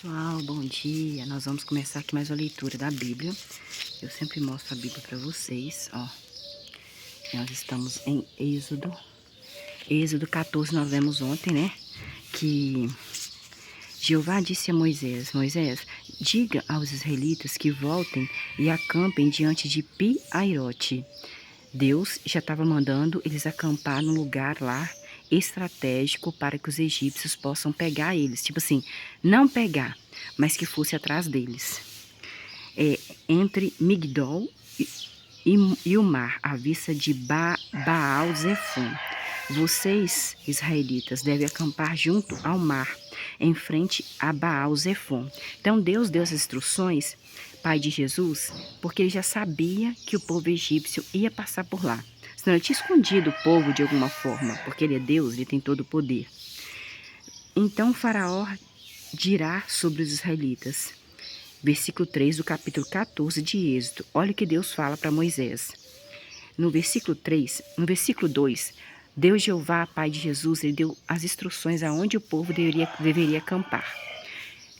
Pessoal, bom dia. Nós vamos começar aqui mais uma leitura da Bíblia. Eu sempre mostro a Bíblia para vocês, ó. Nós estamos em Êxodo 14, nós vemos ontem, né? Que Jeová disse a Moisés: Moisés, diga aos israelitas que voltem e acampem diante de Pi-Hairote. Deus já estava mandando eles acampar num lugar lá estratégico para que os egípcios possam pegar eles. Tipo assim, não pegar, mas que fosse atrás deles. Entre Migdol e o mar, à vista de Baal-Zefon. Vocês, israelitas, devem acampar junto ao mar, em frente a Baal-Zefon. Então Deus deu as instruções, pai de Jesus, porque ele já sabia que o povo egípcio ia passar por lá. Senão ele tinha escondido o povo de alguma forma, porque ele é Deus, ele tem todo o poder. Então o faraó dirá sobre os israelitas. Versículo 3 do capítulo 14 de Êxodo. Olha o que Deus fala para Moisés. No versículo 2, Deus Jeová, pai de Jesus, ele deu as instruções aonde o povo deveria acampar.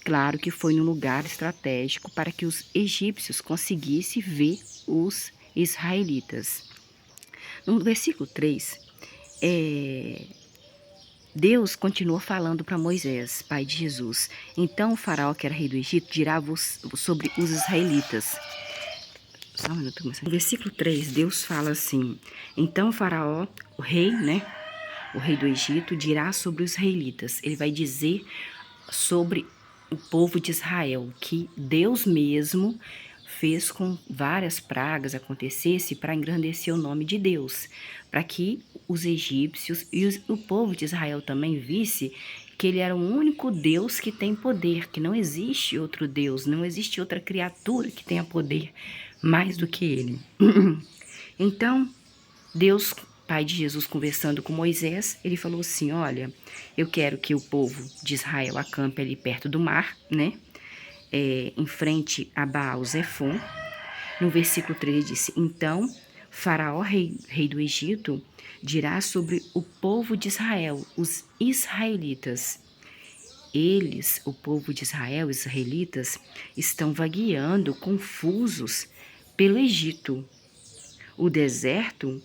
Claro que foi num lugar estratégico para que os egípcios conseguissem ver os israelitas. No versículo 3, Deus continua falando para Moisés, pai de Jesus. Então o faraó, que era rei do Egito, dirá sobre os israelitas. Só um minuto, no versículo 3, Deus fala assim: então o faraó, o rei, né? O rei do Egito dirá sobre os israelitas. Ele vai dizer sobre o povo de Israel, que Deus mesmo fez com várias pragas acontecesse para engrandecer o nome de Deus, para que os egípcios e o povo de Israel também visse que ele era o único Deus que tem poder, que não existe outro Deus, não existe outra criatura que tenha poder mais do que ele. Então, Deus, pai de Jesus, conversando com Moisés, ele falou assim: olha, eu quero que o povo de Israel acampe ali perto do mar, né? Em frente a Baal-Zefon. No versículo 3 ele disse: então Faraó, rei do Egito, dirá sobre o povo de Israel, os israelitas. Eles, o povo de Israel, os israelitas, estão vagueando confusos pelo Egito. O deserto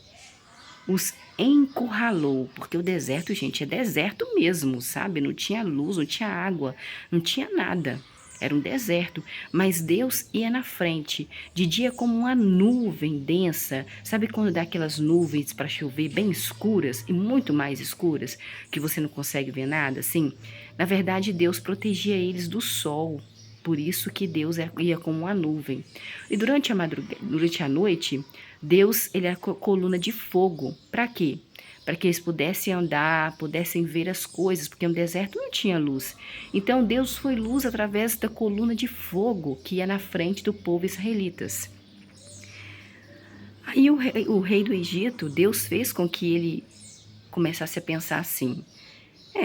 os encurralou, porque o deserto, gente, é deserto mesmo, sabe? Não tinha luz, não tinha água, não tinha nada. Era um deserto, mas Deus ia na frente, de dia como uma nuvem densa. Sabe quando dá aquelas nuvens para chover bem escuras e muito mais escuras, que você não consegue ver nada, assim? Na verdade, Deus protegia eles do sol. Por isso que Deus ia como uma nuvem. E durante a noite, Deus, ele era coluna de fogo. Para quê? Para que eles pudessem andar, pudessem ver as coisas, porque no deserto não tinha luz. Então Deus foi luz através da coluna de fogo que ia na frente do povo israelitas. Aí o rei do Egito, Deus fez com que ele começasse a pensar assim: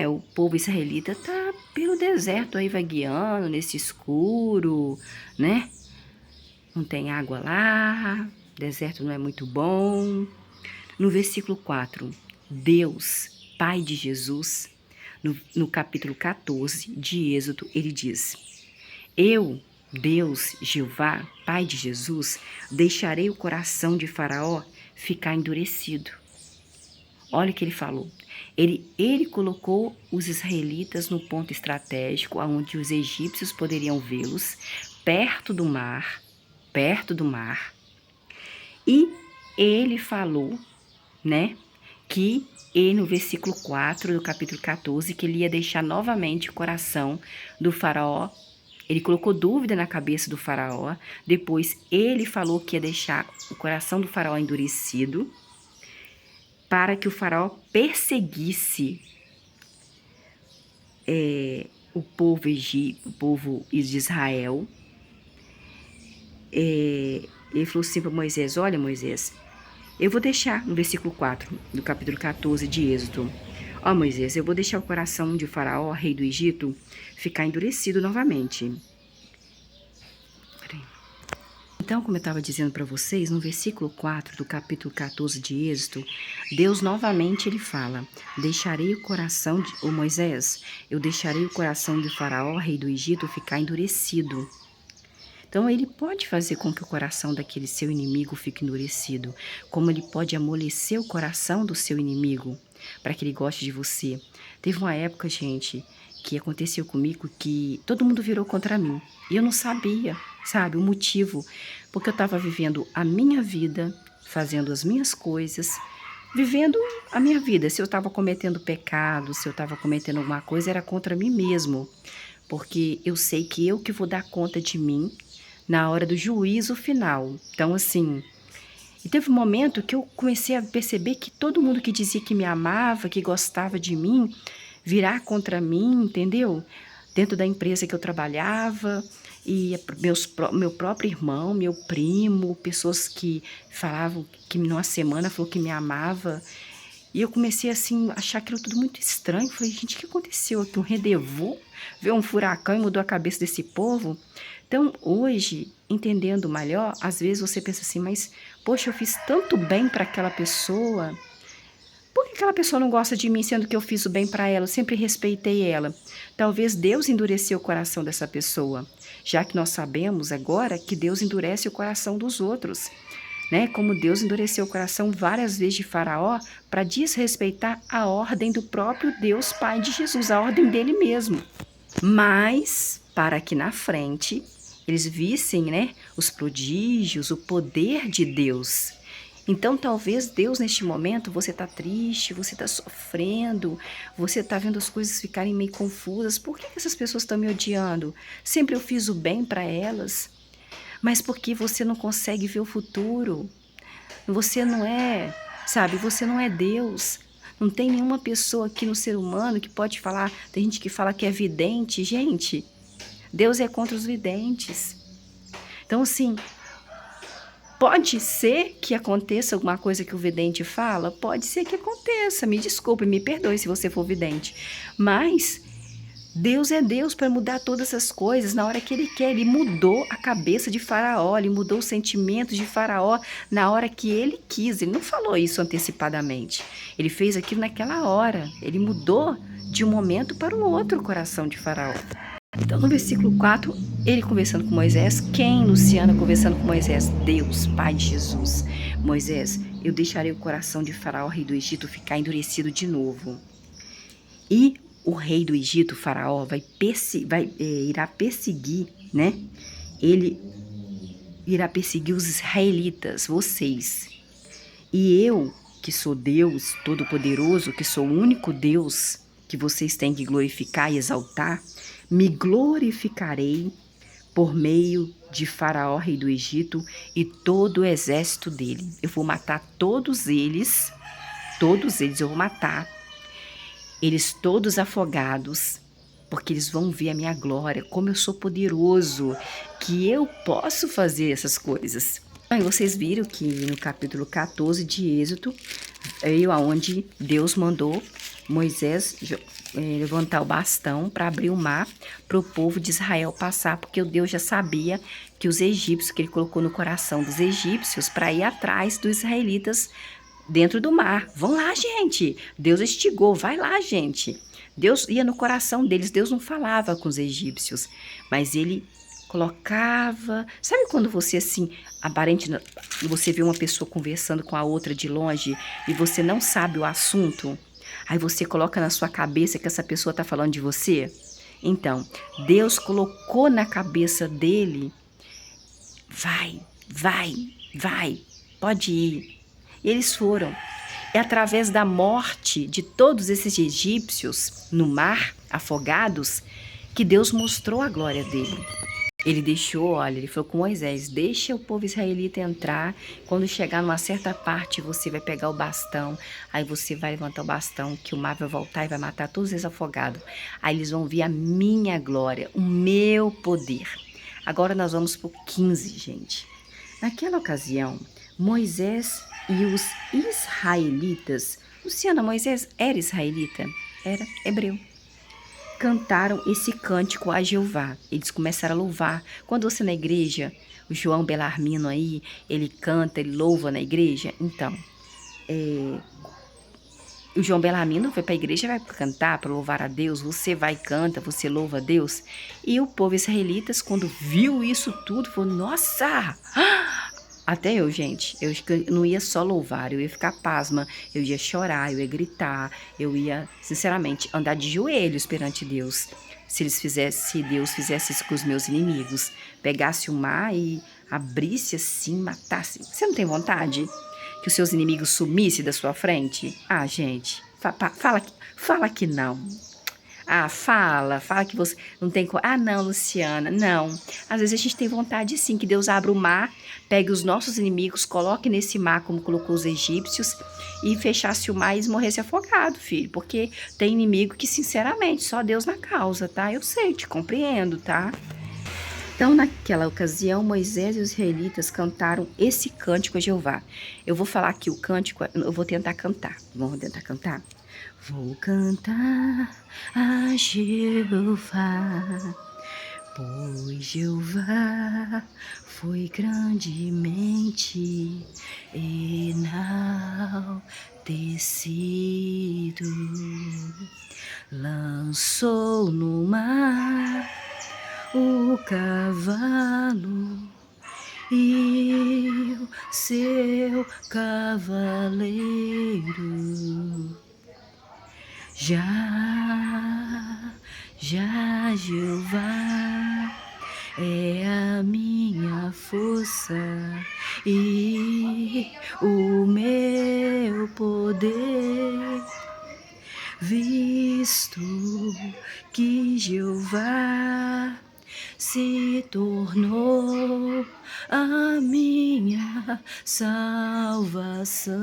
o povo israelita tá pelo deserto aí vagueando, nesse escuro, né? Não tem água lá, o deserto não é muito bom. No versículo 4, Deus, pai de Jesus, no capítulo 14 de Êxodo, ele diz: eu, Deus, Jeová, pai de Jesus, deixarei o coração de Faraó ficar endurecido. Olha o que ele falou. Ele colocou os israelitas no ponto estratégico, onde os egípcios poderiam vê-los, perto do mar, e ele falou, né, que no versículo 4 do capítulo 14, que ele ia deixar novamente o coração do faraó. Ele colocou dúvida na cabeça do faraó, depois ele falou que ia deixar o coração do faraó endurecido, para que o faraó perseguisse o povo de Israel. Ele falou assim para Moisés: olha, Moisés, eu vou deixar, no versículo 4 do capítulo 14 de Êxodo: ó Moisés, eu vou deixar o coração de Faraó, rei do Egito, ficar endurecido novamente. Então, como eu estava dizendo para vocês, no versículo 4 do capítulo 14 de Êxodo, Deus novamente ele fala: deixarei o coração de Moisés, eu deixarei o coração de Faraó, rei do Egito, ficar endurecido. Então, ele pode fazer com que o coração daquele seu inimigo fique endurecido, como ele pode amolecer o coração do seu inimigo, para que ele goste de você. Teve uma época, gente, que aconteceu comigo que todo mundo virou contra mim. E eu não sabia, sabe, o motivo. Porque eu estava vivendo a minha vida, fazendo as minhas coisas, vivendo a minha vida. Se eu estava cometendo pecado, se eu estava cometendo alguma coisa, era contra mim mesmo. Porque eu sei que eu que vou dar conta de mim na hora do juízo final. Então, assim, e teve um momento que eu comecei a perceber que todo mundo que dizia que me amava, que gostava de mim, virar contra mim, entendeu? Dentro da empresa que eu trabalhava, e meu próprio irmão, meu primo, pessoas que falavam que numa semana falou que me amava. E eu comecei assim, a achar aquilo tudo muito estranho. Falei, gente, o que aconteceu aqui? Um rendezvous? Veio um furacão e mudou a cabeça desse povo? Então, hoje, entendendo melhor, às vezes você pensa assim, mas, poxa, eu fiz tanto bem para aquela pessoa. Por que aquela pessoa não gosta de mim, sendo que eu fiz o bem para ela? Eu sempre respeitei ela. Talvez Deus endureceu o coração dessa pessoa, já que nós sabemos agora que Deus endurece o coração dos outros. Né? Como Deus endureceu o coração várias vezes de Faraó para desrespeitar a ordem do próprio Deus Pai de Jesus, a ordem dele mesmo. Mas, para que na frente eles vissem, né, os prodígios, o poder de Deus. Então, talvez Deus, neste momento, você está triste, você está sofrendo, você está vendo as coisas ficarem meio confusas. Por que essas pessoas estão me odiando? Sempre eu fiz o bem para elas. Mas porque você não consegue ver o futuro. Você não é, sabe, você não é Deus. Não tem nenhuma pessoa aqui no ser humano que pode falar, tem gente que fala que é vidente. Gente, Deus é contra os videntes. Então, assim, pode ser que aconteça alguma coisa que o vidente fala? Pode ser que aconteça. Me desculpe, me perdoe se você for vidente. Mas Deus é Deus para mudar todas as coisas na hora que Ele quer. Ele mudou a cabeça de Faraó, Ele mudou os sentimentos de Faraó na hora que Ele quis. Ele não falou isso antecipadamente. Ele fez aquilo naquela hora. Ele mudou de um momento para o outro o coração de Faraó. Então, no versículo 4, ele conversando com Moisés. Quem, Luciana, conversando com Moisés? Deus, Pai de Jesus. Moisés, eu deixarei o coração de Faraó, rei do Egito, ficar endurecido de novo. E o rei do Egito, Faraó, irá perseguir, né? Ele irá perseguir os israelitas, vocês. E eu, que sou Deus Todo-Poderoso, que sou o único Deus que vocês têm que glorificar e exaltar, me glorificarei por meio de Faraó, rei do Egito, e todo o exército dele. Eu vou matar todos eles eu vou matar. Eles todos afogados, porque eles vão ver a minha glória, como eu sou poderoso, que eu posso fazer essas coisas. Aí vocês viram que no capítulo 14 de Êxodo, veio aonde Deus mandou Moisés levantar o bastão para abrir o mar para o povo de Israel passar, porque o Deus já sabia que os egípcios, que ele colocou no coração dos egípcios para ir atrás dos israelitas dentro do mar. Vão lá, gente. Deus instigou, vai lá, gente. Deus ia no coração deles. Deus não falava com os egípcios, mas ele colocava. Sabe quando você assim, você vê uma pessoa conversando com a outra de longe e você não sabe o assunto? Aí você coloca na sua cabeça que essa pessoa está falando de você? Então, Deus colocou na cabeça dele, vai, pode ir. E eles foram. É através da morte de todos esses egípcios no mar, afogados, que Deus mostrou a glória dele. Ele deixou, olha, ele falou com Moisés, deixa o povo israelita entrar, quando chegar numa certa parte você vai pegar o bastão, aí você vai levantar o bastão, que o mar vai voltar e vai matar todos eles afogados. Aí eles vão ver a minha glória, o meu poder. Agora nós vamos para o 15, gente. Naquela ocasião, Moisés e os israelitas. Luciana, Moisés era israelita? Era hebreu. cantaram esse cântico a Jeová. Eles começaram a louvar. Quando você na igreja, o João Belarmino aí, ele canta, ele louva na igreja. Então, o João Belarmino foi para a igreja, vai cantar, para louvar a Deus. Você vai e canta, você louva a Deus. E o povo israelitas, quando viu isso tudo, falou, nossa! Até eu, gente, eu não ia só louvar, eu ia ficar pasma, eu ia chorar, eu ia gritar, eu ia, sinceramente, andar de joelhos perante Deus. Se Deus fizesse isso com os meus inimigos, pegasse o mar e abrisse assim, matasse. Você não tem vontade que os seus inimigos sumissem da sua frente? Ah, gente, fala que não. Ah, fala que você não tem... Ah, não, Luciana, não. Às vezes a gente tem vontade sim, que Deus abra o mar, pegue os nossos inimigos, coloque nesse mar como colocou os egípcios e fechasse o mar e morresse afogado, filho. Porque tem inimigo que, sinceramente, só Deus na causa, tá? Eu sei, te compreendo, tá? Então, naquela ocasião, Moisés e os israelitas cantaram esse cântico a Jeová. Eu vou falar aqui o cântico, eu vou tentar cantar. Vamos tentar cantar? Vou cantar a Jeová, pois Jeová foi grandemente enaltecido. Lançou no mar o cavalo e o seu cavaleiro. Já Jeová é a minha força e o meu poder, visto que Jeová se tornou a minha salvação.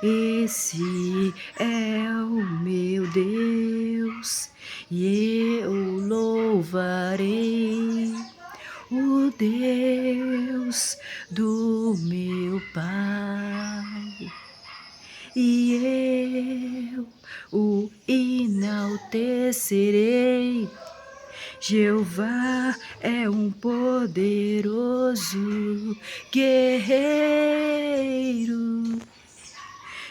Esse é o meu Deus e eu louvarei o Deus do meu Pai. E eu o enaltecerei. Jeová é um poderoso guerreiro.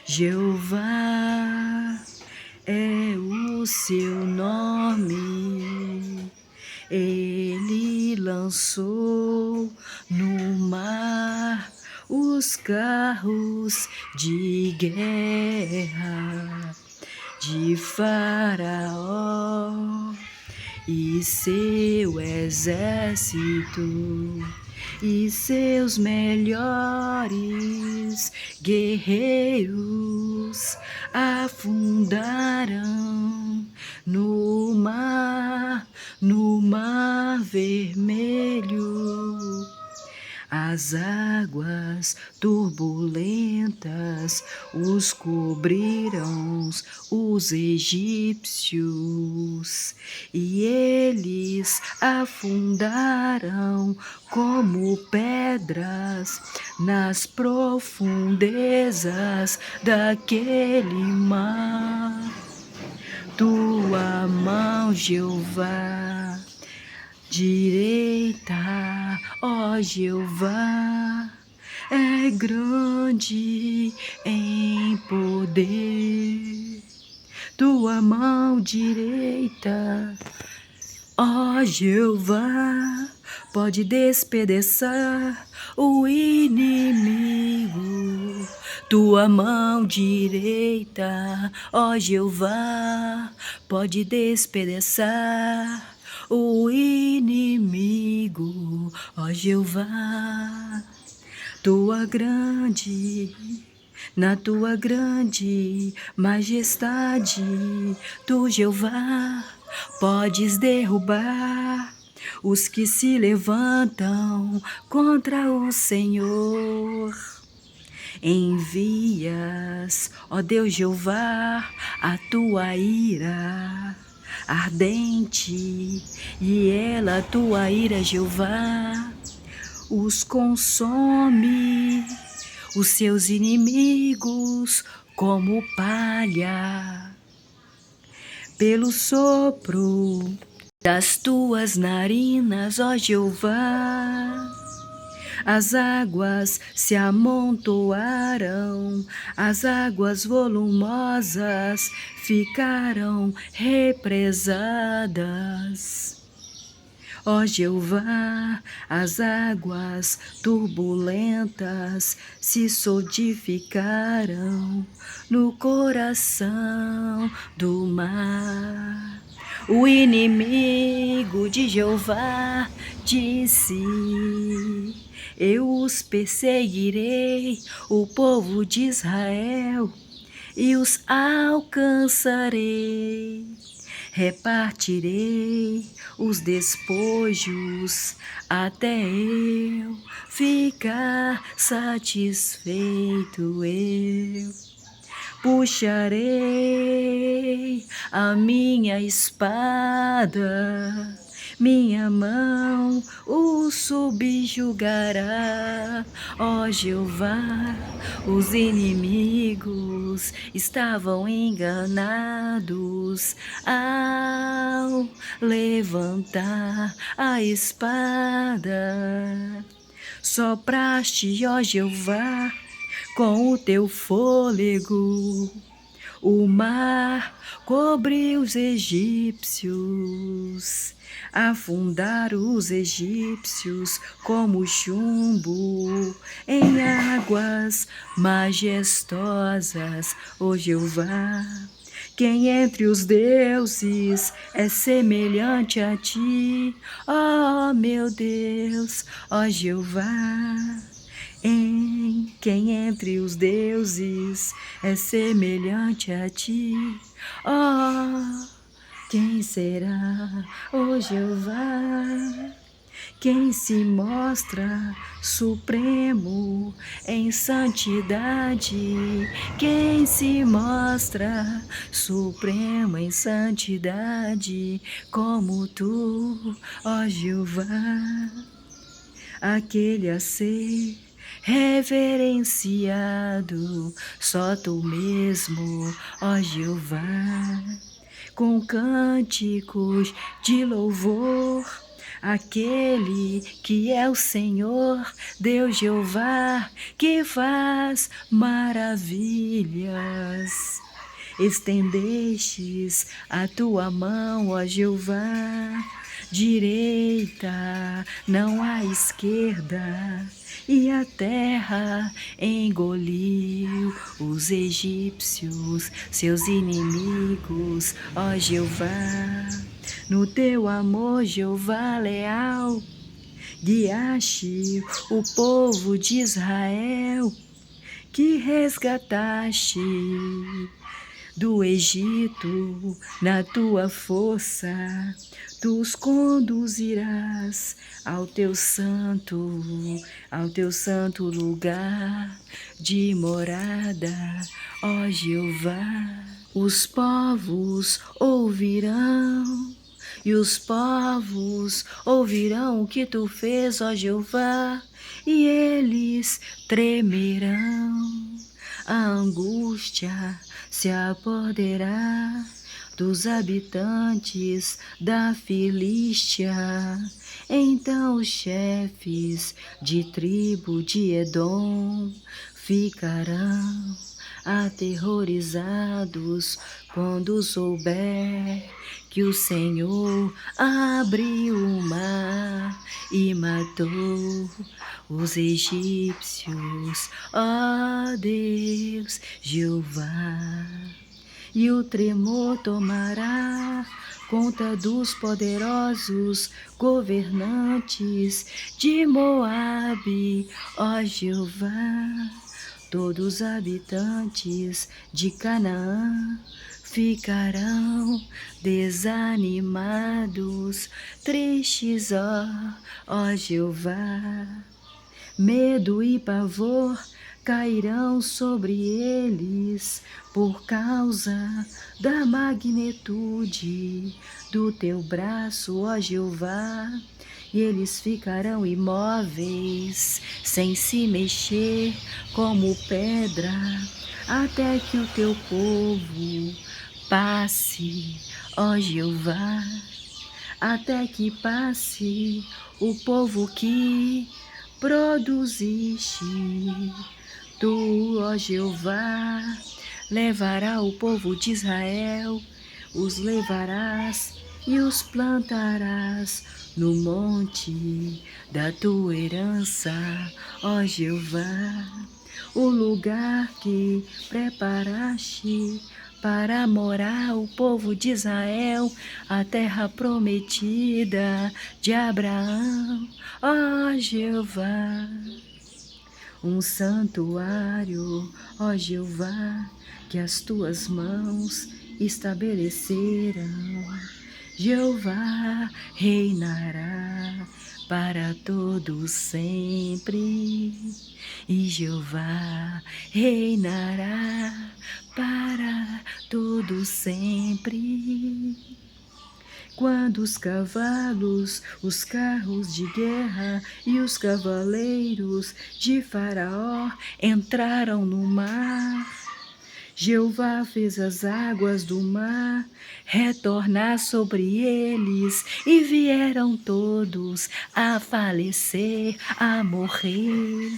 Jeová é o seu nome. Ele lançou no mar os carros de guerra de Faraó e seu exército e seus melhores guerreiros afundaram no mar vermelho. As águas turbulentas os cobriram, os egípcios, e eles afundaram como pedras nas profundezas daquele mar. Tua mão, Jeová, direita, ó Jeová, é grande em poder. Tua mão direita, ó Jeová, pode despedaçar o inimigo. Tua mão direita, ó Jeová, pode despedaçar o inimigo, ó Jeová. Na tua grande majestade, tu, Jeová, podes derrubar os que se levantam contra o Senhor. Envias, ó Deus Jeová, a tua ira ardente, e ela, tua ira, Jeová, os consome, os seus inimigos como palha. pelo sopro das tuas narinas, ó Jeová. As águas se amontoaram, as águas volumosas ficaram represadas. Ó Jeová, as águas turbulentas se solidificaram no coração do mar. O inimigo de Jeová disse: eu os perseguirei, o povo de Israel, e os alcançarei. Repartirei os despojos até eu ficar satisfeito. Eu puxarei a minha espada, minha mão o subjugará. Ó Jeová, os inimigos estavam enganados ao levantar a espada. Sopraste, ó Jeová, com o teu fôlego, o mar cobriu os egípcios, afundaram os egípcios como chumbo em águas majestosas. Ó Jeová, quem entre os deuses é semelhante a ti? Ó meu Deus, ó Jeová. Quem entre os deuses é semelhante a ti? Oh, quem será, ó Jeová? Quem se mostra supremo em santidade? Quem se mostra supremo em santidade como tu, ó Jeová? Aquele a ser reverenciado, só tu mesmo, ó Jeová, com cânticos de louvor, aquele que é o Senhor, Deus Jeová, que faz maravilhas. Estendestes a tua mão, ó Jeová, direita, não à esquerda, e a terra engoliu os egípcios, seus inimigos, ó Jeová. No teu amor, Jeová leal, guiaste o povo de Israel, que resgataste do Egito, na tua força, tu os conduzirás ao teu santo lugar de morada, ó Jeová. Os povos ouvirão, e os povos ouvirão o que tu fez, ó Jeová, e eles tremerão. A angústia se apoderará dos habitantes da Filístia. Então os chefes de tribo de Edom ficarão aterrorizados quando souber que o Senhor abriu o mar e matou os egípcios, ó Deus, Jeová. E o tremor tomará conta dos poderosos governantes de Moabe, ó Jeová. Todos os habitantes de Canaã ficarão desanimados, tristes, ó Jeová. Medo e pavor cairão sobre eles por causa da magnitude do teu braço, ó Jeová. E eles ficarão imóveis, sem se mexer, como pedra, até que o teu povo Passe, ó Jeová, até que passe o povo que produziste. Tu, ó Jeová, levará o povo de Israel, os levarás e os plantarás no monte da tua herança, ó Jeová, o lugar que preparaste para morar o povo de Israel, a terra prometida de Abraão, ó Jeová. Um santuário, ó Jeová, que as tuas mãos estabeleceram. Jeová reinará para todo sempre, e Jeová reinará para todo sempre. Quando os cavalos, os carros de guerra e os cavaleiros de Faraó entraram no mar, Jeová fez as águas do mar retornar sobre eles e vieram todos a falecer, a morrer,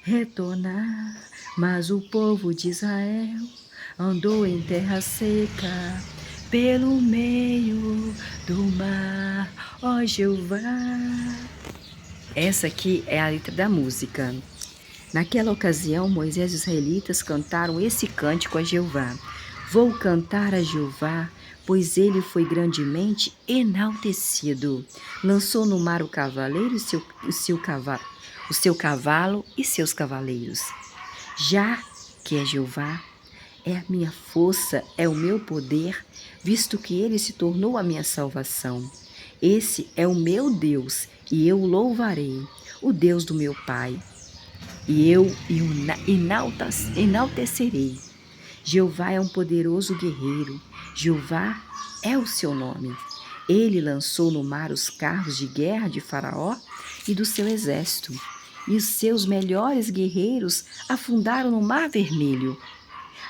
retornar. Mas o povo de Israel andou em terra seca pelo meio do mar, ó Jeová. Essa aqui é a letra da música. Naquela ocasião, Moisés e os israelitas cantaram esse cântico a Jeová. Vou cantar a Jeová, pois ele foi grandemente enaltecido. Lançou no mar o cavaleiro e o seu cavalo e seus cavaleiros. Já que é Jeová, é a minha força, é o meu poder, visto que ele se tornou a minha salvação. Esse é o meu Deus, e eu o louvarei, o Deus do meu Pai. E eu o enaltecerei. Jeová é um poderoso guerreiro, Jeová é o seu nome. Ele lançou no mar os carros de guerra de Faraó e do seu exército, e os seus melhores guerreiros afundaram no Mar Vermelho.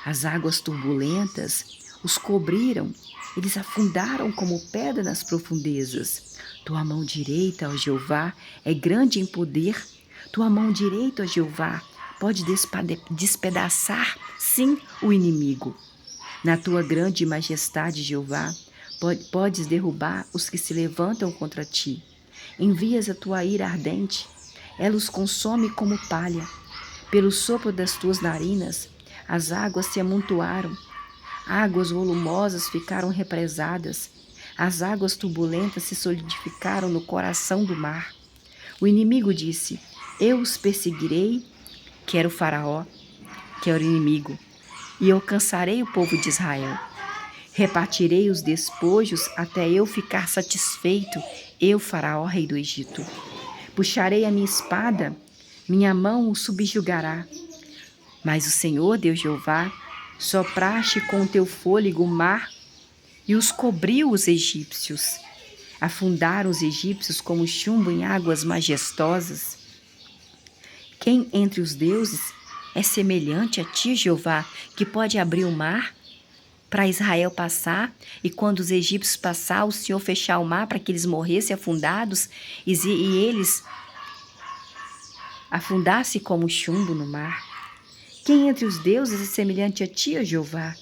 As águas turbulentas os cobriram, eles afundaram como pedra nas profundezas. Tua mão direita, ó Jeová, é grande em poder. Tua mão direita, ó Jeová, pode despedaçar, sim, o inimigo. Na tua grande majestade, Jeová, podes derrubar os que se levantam contra ti. Envias a tua ira ardente, ela os consome como palha. Pelo sopro das tuas narinas, as águas se amontoaram, águas volumosas ficaram represadas, as águas turbulentas se solidificaram no coração do mar. O inimigo disse: eu os perseguirei, que era o Faraó, que era o inimigo, e eu alcançarei o povo de Israel. Repartirei os despojos até eu ficar satisfeito, eu, Faraó, rei do Egito. Puxarei a minha espada, minha mão o subjugará. Mas o Senhor, Deus Jeová, sopraste com o teu fôlego o mar e os cobriu os egípcios. Afundaram os egípcios como chumbo em águas majestosas. Quem entre os deuses é semelhante a ti, Jeová, que pode abrir o mar para Israel passar, e quando os egípcios passar, o Senhor fechar o mar para que eles morressem afundados e eles afundassem como chumbo no mar? Quem entre os deuses é semelhante a ti, ó Jeová?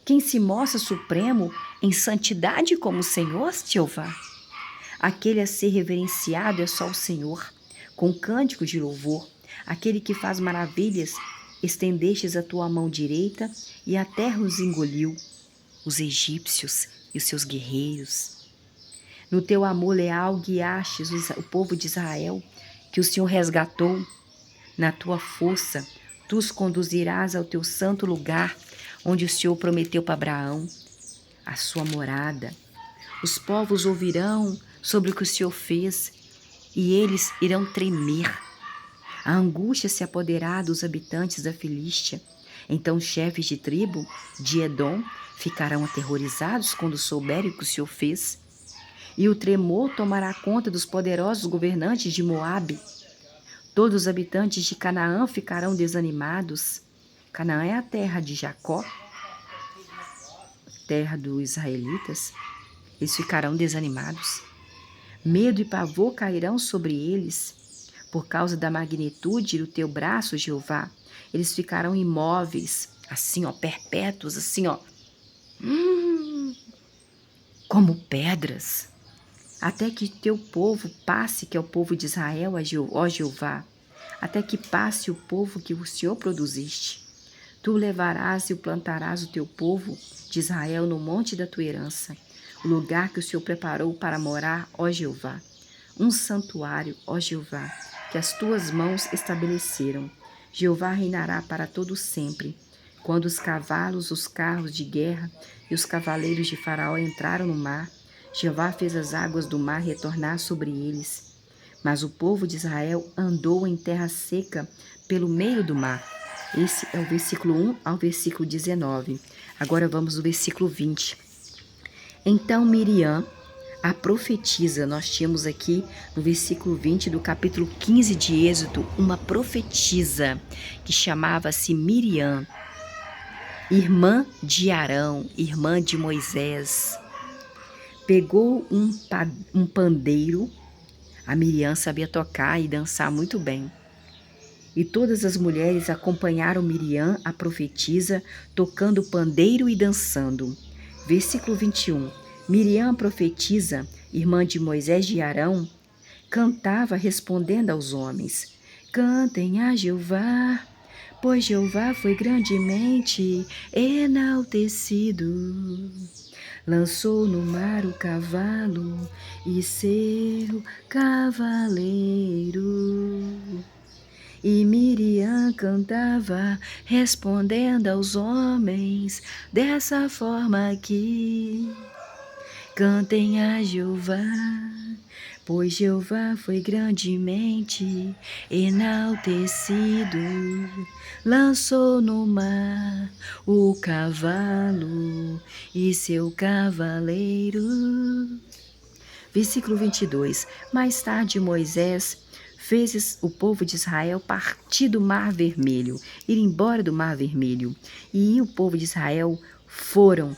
Quem se mostra supremo em santidade como o Senhor, Jeová? Aquele a ser reverenciado é só o Senhor, com cânticos de louvor. Aquele que faz maravilhas, estendestes a tua mão direita e a terra os engoliu, os egípcios e os seus guerreiros. No teu amor leal guiastes o povo de Israel, que o Senhor resgatou. Na tua força, tu os conduzirás ao teu santo lugar, onde o Senhor prometeu para Abraão, a sua morada. Os povos ouvirão sobre o que o Senhor fez, e eles irão tremer. A angústia se apoderará dos habitantes da Filístia. Então os chefes de tribo de Edom ficarão aterrorizados quando souberem o que o Senhor fez. E o tremor tomará conta dos poderosos governantes de Moabe. Todos os habitantes de Canaã ficarão desanimados. Canaã é a terra de Jacó. terra dos israelitas? Eles ficarão desanimados. Medo e pavor cairão sobre eles. Por causa da magnitude do teu braço, Jeová, eles ficarão imóveis, assim, ó, perpétuos, assim, ó, como pedras, até que teu povo passe, que é o povo de Israel, ó Jeová, até que passe o povo que o Senhor produziste. Tu levarás e o plantarás o teu povo de Israel no monte da tua herança, o lugar que o Senhor preparou para morar, ó Jeová. Um santuário, ó Jeová, que as tuas mãos estabeleceram. Jeová reinará para todo sempre. Quando os cavalos, os carros de guerra e os cavaleiros de Faraó entraram no mar, Jeová fez as águas do mar retornar sobre eles. Mas o povo de Israel andou em terra seca pelo meio do mar. Esse é o versículo 1 ao versículo 19. Agora vamos ao versículo 20. Então Miriam, a profetisa, nós tínhamos aqui no versículo 20 do capítulo 15 de Êxodo, uma profetisa que chamava-se Miriam, irmã de Arão, irmã de Moisés. Pegou um pandeiro, a Miriam sabia tocar e dançar muito bem. E todas as mulheres acompanharam Miriam, a profetisa, tocando pandeiro e dançando. Versículo 21. Miriam, a profetisa, irmã de Moisés e de Arão, cantava respondendo aos homens: Cantem a Jeová, pois Jeová foi grandemente enaltecido. Lançou no mar o cavalo e seu cavaleiro. E Miriam cantava, respondendo aos homens, dessa forma aqui: Cantem a Jeová, pois Jeová foi grandemente enaltecido. Lançou no mar o cavalo e seu cavaleiro. Versículo 22. Mais tarde Moisés fez o povo de Israel partir do Mar Vermelho, ir embora do Mar Vermelho. E o povo de Israel foram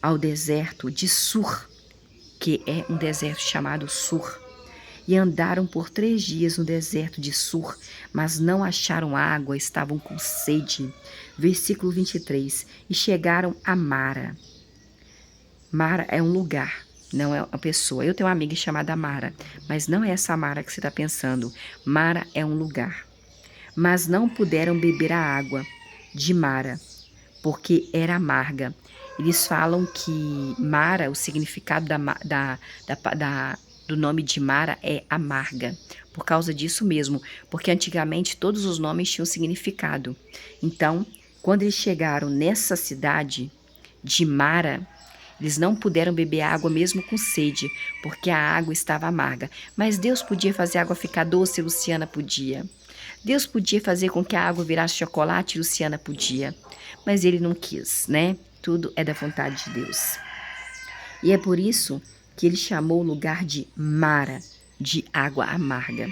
ao deserto de Sur, que é um deserto chamado Sur. E andaram por 3 dias no deserto de Sur, mas não acharam água, estavam com sede. Versículo 23. E chegaram a Mara. Mara é um lugar, não é uma pessoa. Eu tenho uma amiga chamada Mara, mas não é essa Mara que você está pensando. Mara é um lugar. Mas não puderam beber a água de Mara, porque era amarga. Eles falam que Mara, o significado do nome de Mara é amarga. Por causa disso mesmo, porque antigamente todos os nomes tinham significado. Então, quando eles chegaram nessa cidade de Mara, eles não puderam beber água mesmo com sede, porque a água estava amarga. Mas Deus podia fazer a água ficar doce, Luciana podia. Deus podia fazer com que a água virasse chocolate, Luciana podia. Mas ele não quis, né? Tudo é da vontade de Deus. E é por isso que ele chamou o lugar de Mara, de água amarga.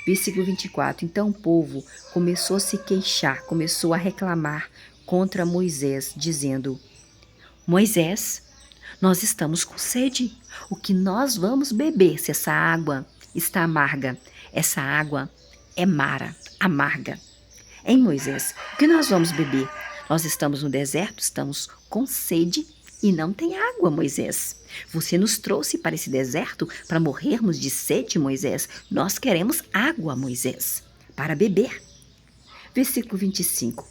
Versículo 24. Então o povo começou a se queixar, começou a reclamar contra Moisés, dizendo: Moisés, nós estamos com sede. O que nós vamos beber se essa água está amarga? Essa água é Mara, amarga. Hein, Moisés? O que nós vamos beber? Nós estamos no deserto, estamos com sede e não tem água, Moisés. Você nos trouxe para esse deserto para morrermos de sede, Moisés. Nós queremos água, Moisés, para beber. Versículo 25.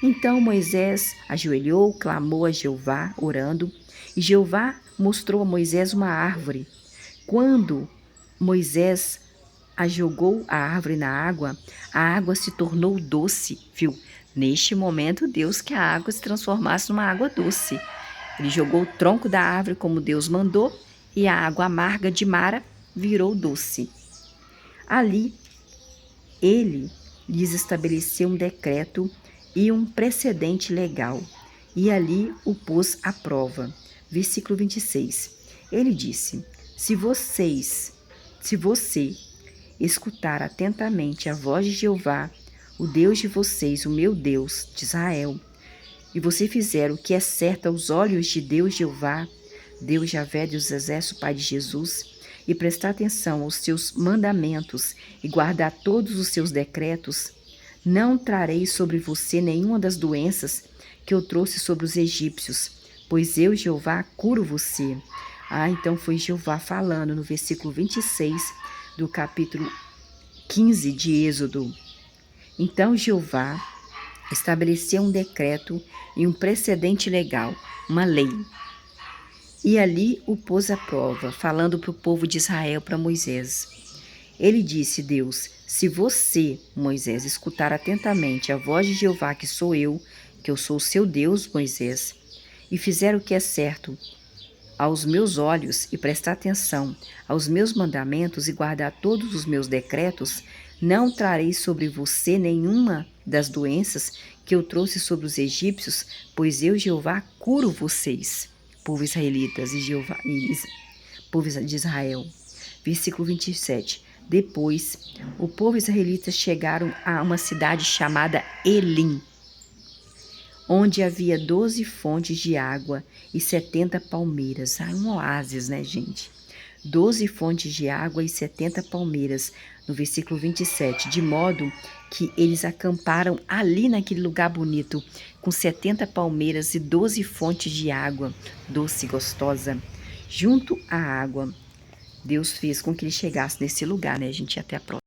Então Moisés ajoelhou, clamou a Jeová, orando, e Jeová mostrou a Moisés uma árvore. Quando Moisés jogou a árvore na água, a água se tornou doce, viu? Neste momento, Deus quer a água se transformasse numa água doce. Ele jogou o tronco da árvore como Deus mandou, e a água amarga de Mara virou doce. Ali, ele lhes estabeleceu um decreto e um precedente legal, e ali o pôs à prova. Versículo 26. Ele disse: Se você escutar atentamente a voz de Jeová, o Deus de vocês, o meu Deus de Israel, e você fizer o que é certo aos olhos de Deus Jeová, Deus Javé dos exércitos, Pai de Jesus, e prestar atenção aos seus mandamentos e guardar todos os seus decretos, não trarei sobre você nenhuma das doenças que eu trouxe sobre os egípcios, pois eu, Jeová, curo você. Então foi Jeová falando no versículo 26 do capítulo 15 de Êxodo. Então Jeová estabeleceu um decreto e um precedente legal, uma lei. E ali o pôs à prova, falando para o povo de Israel, para Moisés. Ele disse, Deus, se você, Moisés, escutar atentamente a voz de Jeová, que sou eu, que eu sou o seu Deus, Moisés, e fizer o que é certo aos meus olhos e prestar atenção aos meus mandamentos e guardar todos os meus decretos, não trarei sobre você nenhuma das doenças que eu trouxe sobre os egípcios, pois eu, Jeová, curo vocês, povo israelitas povo de Israel. Versículo 27. Depois, o povo israelita chegaram a uma cidade chamada Elim, onde havia 12 fontes de água e 70 palmeiras. Um oásis, né, gente? 12 fontes de água e 70 palmeiras, no versículo 27, de modo que eles acamparam ali naquele lugar bonito, com 70 palmeiras e 12 fontes de água doce e gostosa, junto à água. Deus fez com que ele chegasse nesse lugar, né, gente? Até a próxima.